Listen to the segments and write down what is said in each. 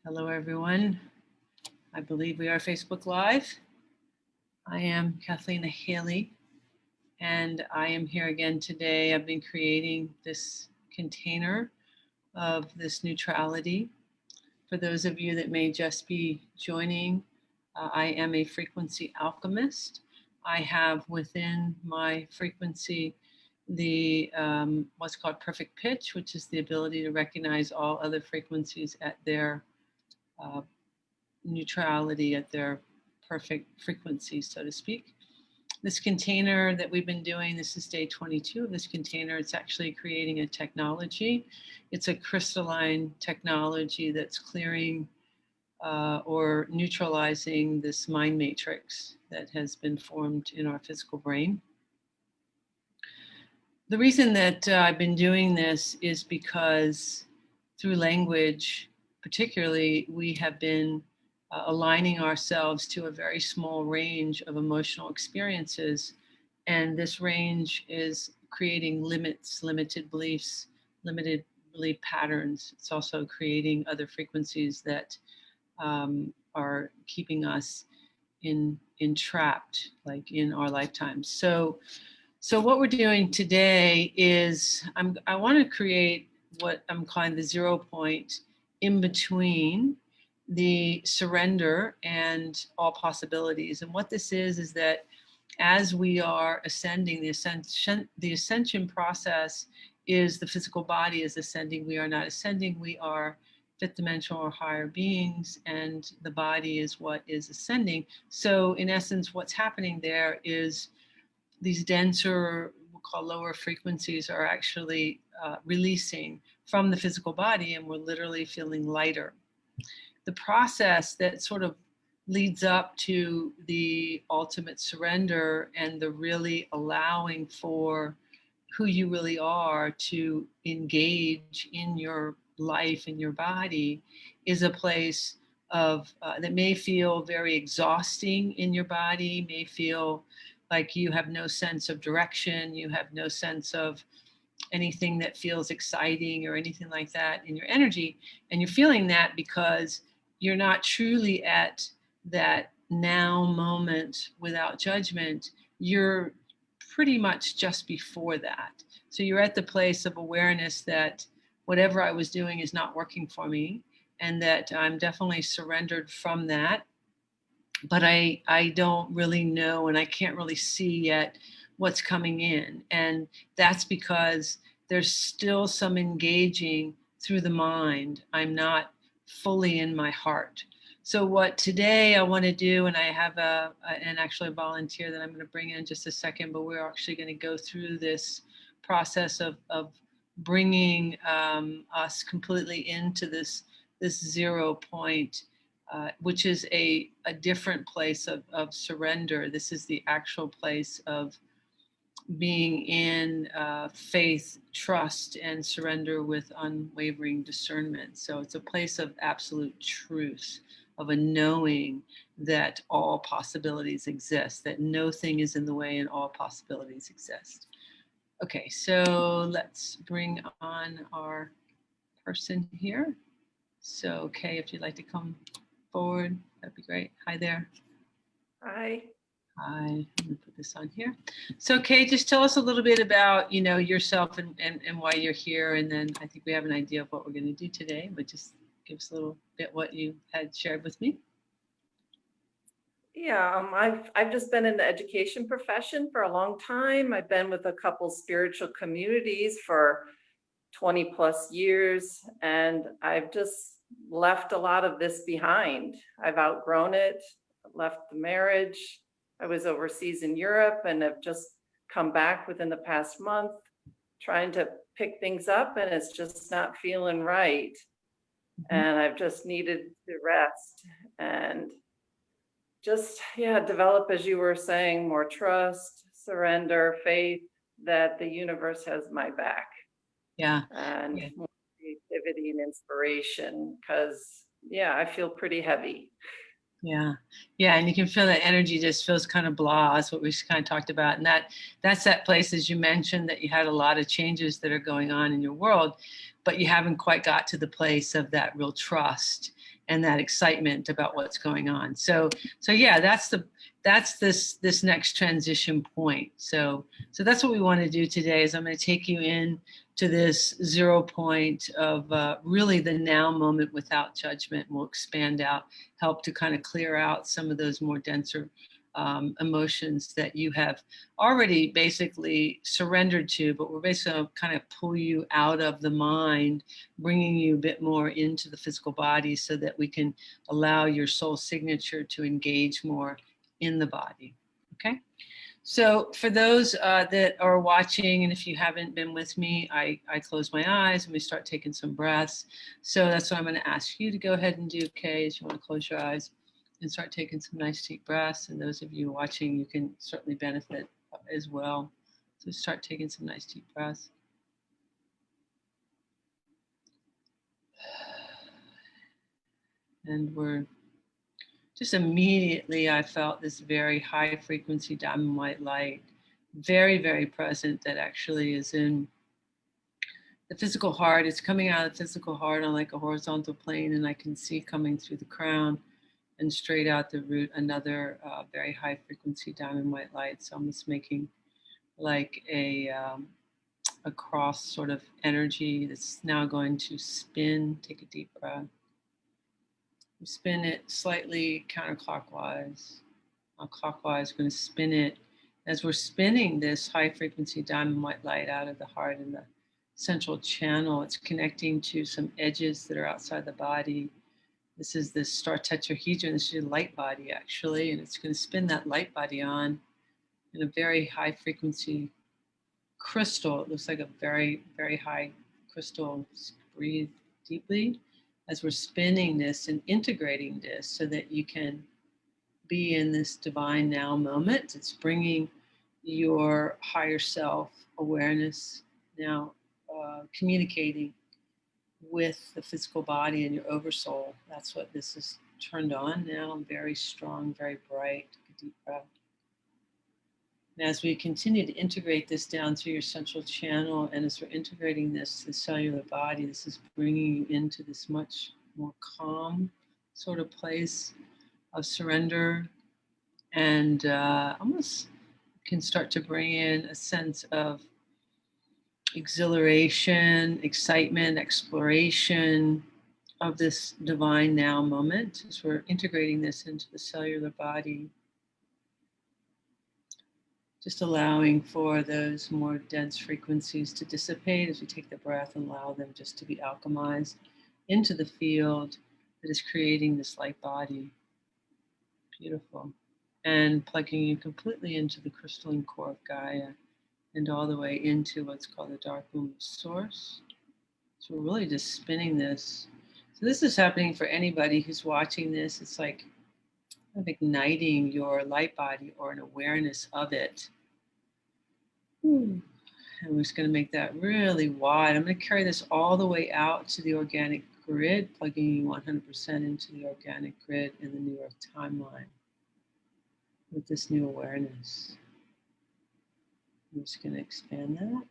Hello, everyone. I believe we are Facebook Live. I am Cathleena Hailley, and I am here again today. I've been creating this container of this neutrality. For those of you that may just be joining, I am a frequency alchemist. I have within my frequency the what's called perfect pitch, which is the ability to recognize all other frequencies at their neutrality, at their perfect frequency, so to speak. This container that we've been doing, this is day 22 of this container. It's actually creating a technology. It's a crystalline technology that's clearing or neutralizing this mind matrix that has been formed in our physical brain. The reason that I've been doing this is because through language, particularly, we have been aligning ourselves to a very small range of emotional experiences. And this range is creating limits, limited beliefs, limited belief patterns. It's also creating other frequencies that are keeping us entrapped, like in our lifetimes. So what we're doing today is I want to create what I'm calling the 0 point in between the surrender and all possibilities. And what this is that as we are ascending, the ascension process is the physical body is ascending. We are not ascending. We are fifth dimensional or higher beings, and the body is what is ascending. So in essence, what's happening there is these denser, we'll call lower frequencies, are actually releasing from the physical body, and we're literally feeling lighter. The process that sort of leads up to the ultimate surrender and the really allowing for who you really are to engage in your life, in your body, is a place of that may feel very exhausting in your body, may feel like you have no sense of direction, you have no sense of anything that feels exciting or anything like that in your energy. And you're feeling that because you're not truly at that now moment without judgment. You're pretty much just before that. So you're at the place of awareness that whatever I was doing is not working for me, and that I'm definitely surrendered from that. But I don't really know, and I can't really see yet what's coming in. And that's because there's still some engaging through the mind. I'm not fully in my heart. So what today I want to do, and I have actually a volunteer that I'm going to bring in just a second, but we're actually going to go through this process of bringing us completely into this 0 point, which is a different place of surrender. This is the actual place of being in faith, trust, and surrender with unwavering discernment. So it's a place of absolute truth, of a knowing that all possibilities exist, that no thing is in the way and all possibilities exist. Okay, so let's bring on our person here. So, Kay, if you'd like to come forward, that'd be great. Hi there. Hi. Hi, I'm gonna put this on here. So Kay, just tell us a little bit about, yourself and why you're here. And then I think we have an idea of what we're gonna do today, but just give us a little bit what you had shared with me. Yeah, I've just been in the education profession for a long time. I've been with a couple spiritual communities for 20 plus years, and I've just left a lot of this behind. I've outgrown it, left the marriage. I was overseas in Europe and have just come back within the past month, trying to pick things up, and it's just not feeling right. And I've just needed to rest and just, develop, as you were saying, more trust, surrender, faith that the universe has my back. Yeah. And more creativity and inspiration, because I feel pretty heavy. Yeah. And you can feel that energy just feels kind of blah. That's what we kind of talked about. And that's that place, as you mentioned, that you had a lot of changes that are going on in your world, but you haven't quite got to the place of that real trust. and that excitement about what's going on. So yeah, that's this next transition point. So that's what we want to do today. Is I'm going to take you in to this 0 point of really the now moment without judgment. We'll expand out, help to kind of clear out some of those more denser emotions that you have already basically surrendered to, but we're basically kind of pull you out of the mind, bringing you a bit more into the physical body so that we can allow your soul signature to engage more in the body. Okay. So for those that are watching, and if you haven't been with me, I close my eyes and we start taking some breaths. So that's what I'm going to ask you to go ahead and do, Kay, is you want to close your eyes and start taking some nice deep breaths. And those of you watching, you can certainly benefit as well. So start taking some nice deep breaths. And we're just immediately, I felt this very high frequency diamond white light, very, very present, that actually is in the physical heart. It's coming out of the physical heart on like a horizontal plane, and I can see coming through the crown and straight out the root another very high frequency diamond white light. So I'm just making like a cross sort of energy that's now going to spin. Take a deep breath. We spin it slightly counterclockwise. Clockwise, we're going to spin it. As we're spinning this high frequency diamond white light out of the heart and the central channel, it's connecting to some edges that are outside the body. This is the star tetrahedron. This is your light body, actually, and it's going to spin that light body on in a very high frequency crystal. It looks like a very, very high crystal. Breathe deeply as we're spinning this and integrating this so that you can be in this divine now moment. It's bringing your higher self awareness now, communicating with the physical body and your oversoul. That's what this is turned on now. Very strong, very bright. Take a deep breath. And as we continue to integrate this down through your central channel, and as we're integrating this to the cellular body, this is bringing you into this much more calm sort of place of surrender, and almost can start to bring in a sense of exhilaration, excitement, exploration of this divine now moment as we're integrating this into the cellular body. Just allowing for those more dense frequencies to dissipate as we take the breath and allow them just to be alchemized into the field that is creating this light body. Beautiful. And plugging you completely into the crystalline core of Gaia and all the way into what's called the dark womb of Source. So we're really just spinning this. So this is happening for anybody who's watching this. It's like igniting your light body or an awareness of it. And we're just going to make that really wide. I'm going to carry this all the way out to the organic grid, plugging you 100% into the organic grid in the New Earth timeline with this new awareness. I'm just going to expand that.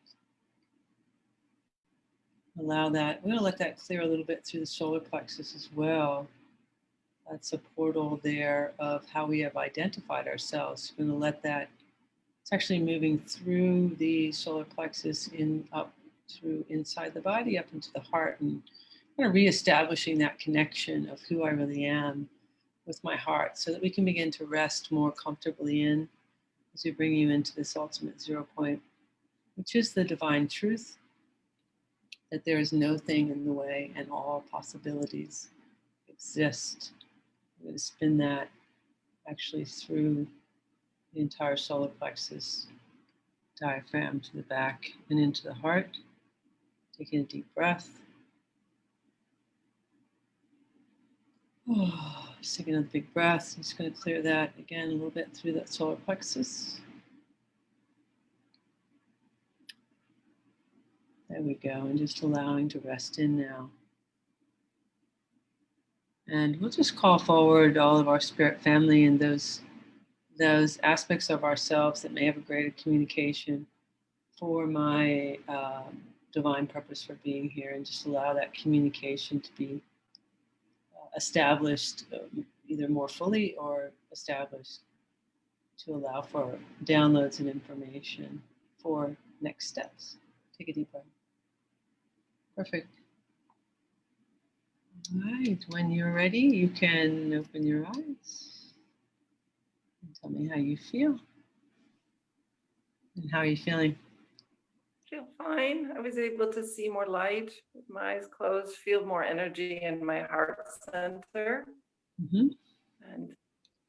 Allow that. We're going to let that clear a little bit through the solar plexus as well. That's a portal there of how we have identified ourselves. We're going to let that. It's actually moving through the solar plexus up through inside the body, up into the heart, and kind of reestablishing that connection of who I really am with my heart so that we can begin to rest more comfortably in as we bring you into this ultimate 0 point, which is the divine truth that there is no thing in the way and all possibilities exist. I'm going to spin that actually through the entire solar plexus, diaphragm to the back and into the heart. Taking a deep breath. Just taking another big breath. I'm just going to clear that again a little bit through that solar plexus. There we go. And just allowing to rest in now. And we'll just call forward all of our spirit family and those aspects of ourselves that may have a greater communication for my divine purpose for being here, and just allow that communication to be established, either more fully or established, to allow for downloads and information for next steps. Take a deep breath. Perfect. All right, when you're ready, you can open your eyes and tell me how you feel. And how are you feeling? Feel fine. I was able to see more light with my eyes closed, feel more energy in my heart center. Mm-hmm. And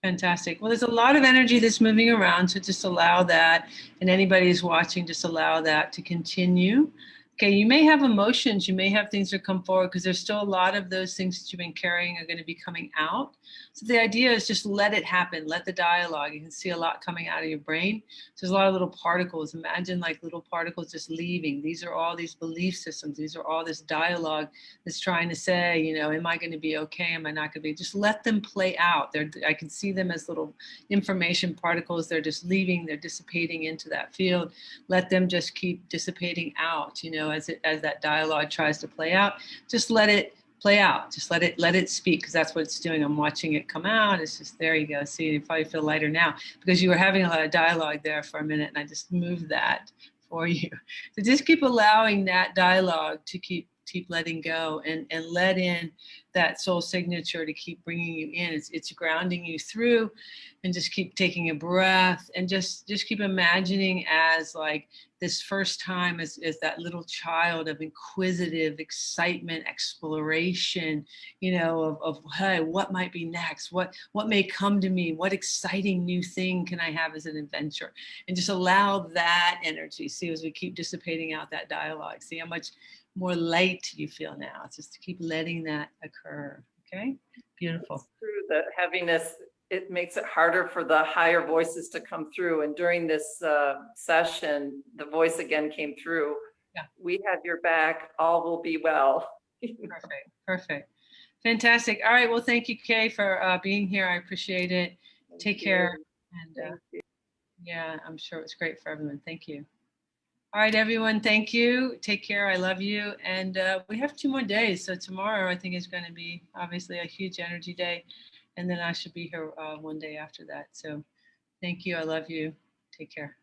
Fantastic. Well, there's a lot of energy that's moving around, so just allow that. And anybody who's watching, just allow that to continue. Okay, you may have emotions, you may have things that come forward because there's still a lot of those things that you've been carrying are going to be coming out. So the idea is just let it happen, let the dialogue. You can see a lot coming out of your brain. So there's a lot of little particles. Imagine like little particles just leaving. These are all these belief systems. These are all this dialogue that's trying to say, you know, am I going to be okay? Am I not going to be? Just let them play out. I can see them as little information particles. They're just leaving. They're dissipating into that field. Let them just keep dissipating out, you know, as that dialogue tries to play out. Just let it play out. Just let it speak, because that's what it's doing. I'm watching it come out. It's just, there you go. See, you probably feel lighter now because you were having a lot of dialogue there for a minute, and I just moved that for you. So just keep allowing that dialogue to keep letting go, and let in that soul signature to keep bringing you in. It's grounding you through, and just keep taking a breath, and just keep imagining as like this first time as that little child of inquisitive excitement, exploration, you know, of hey, what might be next? What may come to me? What exciting new thing can I have as an adventure? And just allow that energy. See, as we keep dissipating out that dialogue, see how much more light you feel now. It's just to keep letting that occur. Okay, beautiful. it's true that heaviness, it makes it harder for the higher voices to come through. And during this session, the voice again came through. Yeah. We have your back. All will be well. Perfect. Fantastic. All right. Well, thank you, Kay, for being here. I appreciate it. Take care. And yeah, I'm sure it's great for everyone. Thank you. All right, everyone. Thank you. Take care. I love you. And we have 2 more days. So tomorrow, I think, is going to be obviously a huge energy day. And then I should be here one day after that. So thank you. I love you. Take care.